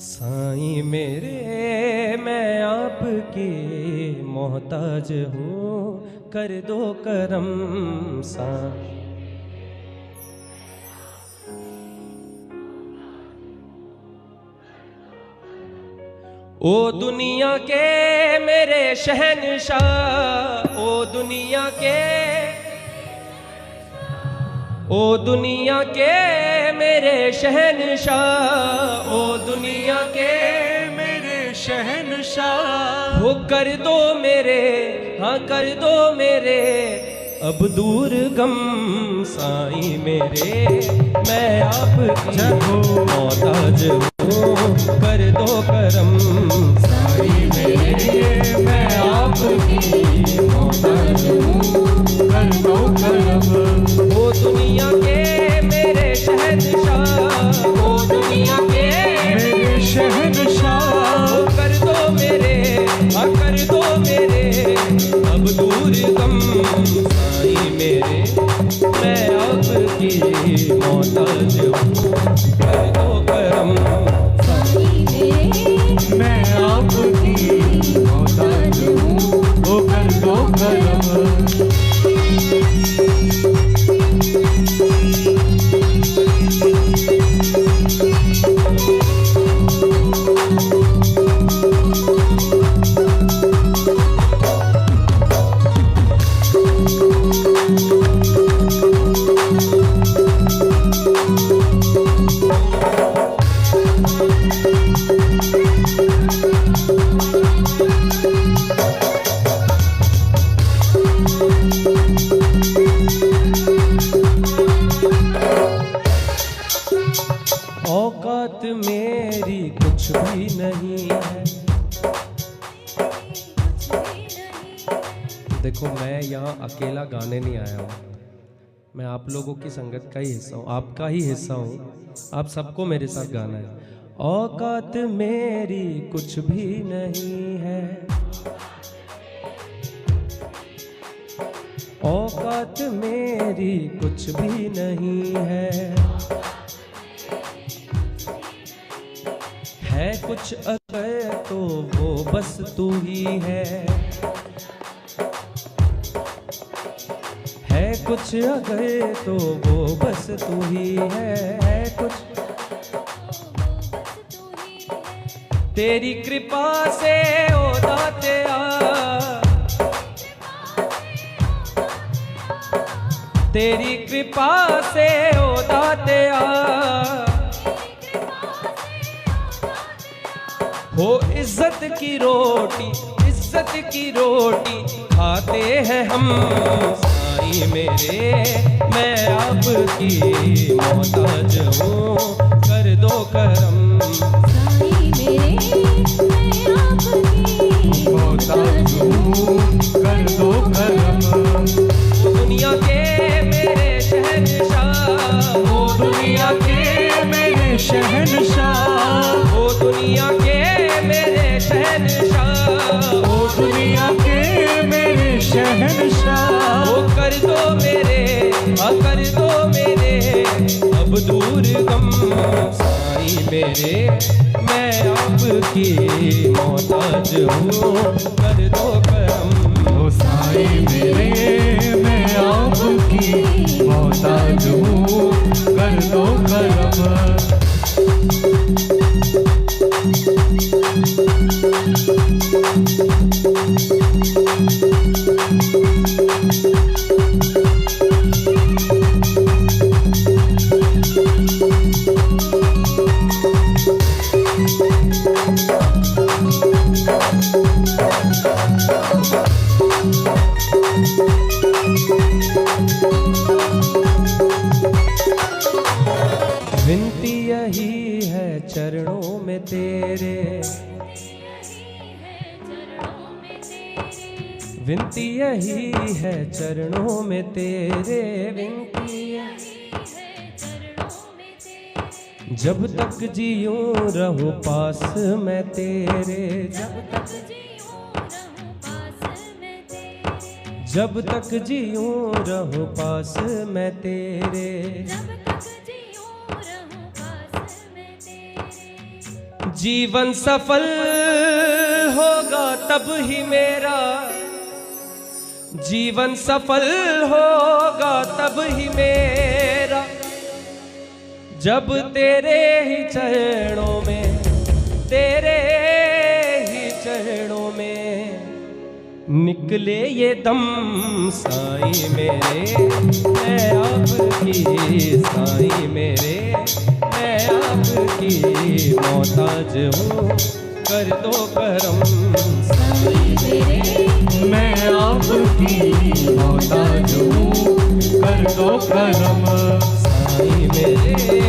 साईं मेरे मैं आपकी मोहताज हूँ, कर दो करम साईं। ओ दुनिया के मेरे शहंशाह, ओ दुनिया के, ओ दुनिया के मेरे शहंशाह, ओ दुनिया के मेरे शहंशाह, वो कर दो मेरे, हाँ कर दो मेरे अब दूर गम साईं मेरे, मैं आपकी मोहताज हूँ, कर दो करम साईं मेरे, मैं आपकी मोहताज हूँ, कर दो करम। वो दुनिया के मेरे शहंशाह, वो दुनिया के मेरे शहंशाह, वो कर दो मेरे, हाँ कर दो मेरे अब दूर गम साईं मेरे, मैं आपकी मोहताज हूँ, कर दो करम साईं मेरे, मैं आपकी मोहताज हूँ, वो कर दो करम। औकात मेरी कुछ भी नहीं है। देखो मैं यहाँ अकेला गाने नहीं आया हूँ, मैं आप लोगों की संगत का ही हिस्सा हूँ, आपका ही हिस्सा हूँ, आप सबको मेरे साथ गाना है। औकात मेरी कुछ भी नहीं है, औकात मेरी कुछ भी नहीं है कुछ अगर तो वो बस तू ही है कुछ अगर तो वो बस तू ही है कुछ तेरी कृपा से ओ दातिया, तेरी कृपा से ओ दातिया, हो इज्जत की रोटी, इज्जत की रोटी खाते हैं हम साईं मेरे, मैं आपकी मोहताज हूँ, कर दो करम साईं मेरे, मैं आपकी मोहताज हूँ, कर दो करम। दुनिया के मेरे शहंशाह, वो दुनिया के मेरे शहंशाह, ओ दुनिया के मेरे शहंशाह, वो दुनिया के मेरे शहंशाह, ओ कर दो मेरे, कर दो मेरे अब दूर गम साईं मेरे, मैं आपकी मोहताज हूँ, कर दो करम। ओ साईं मेरे, मैं आपकी मोहताज हूँ, कर दो करम। विनती यही है चरणों में तेरे, विनती यही है चरणों में तेरे, विनती जब तक जीऊं रहूं पास मैं तेरे, जब तक जीऊं रहूं पास मैं तेरे, जीवन सफल होगा तब ही मेरा, जीवन सफल होगा तब ही मेरा, जब तेरे ही चरणों में, तेरे ही चरणों में निकले ये दम साईं मेरे, मैं आपकी साईं मेरे, मैं आपकी मोहताज हूँ, कर दो करम साईं मेरे, मैं आपकी मोहताज हूँ, कर दो करम साईं मेरे,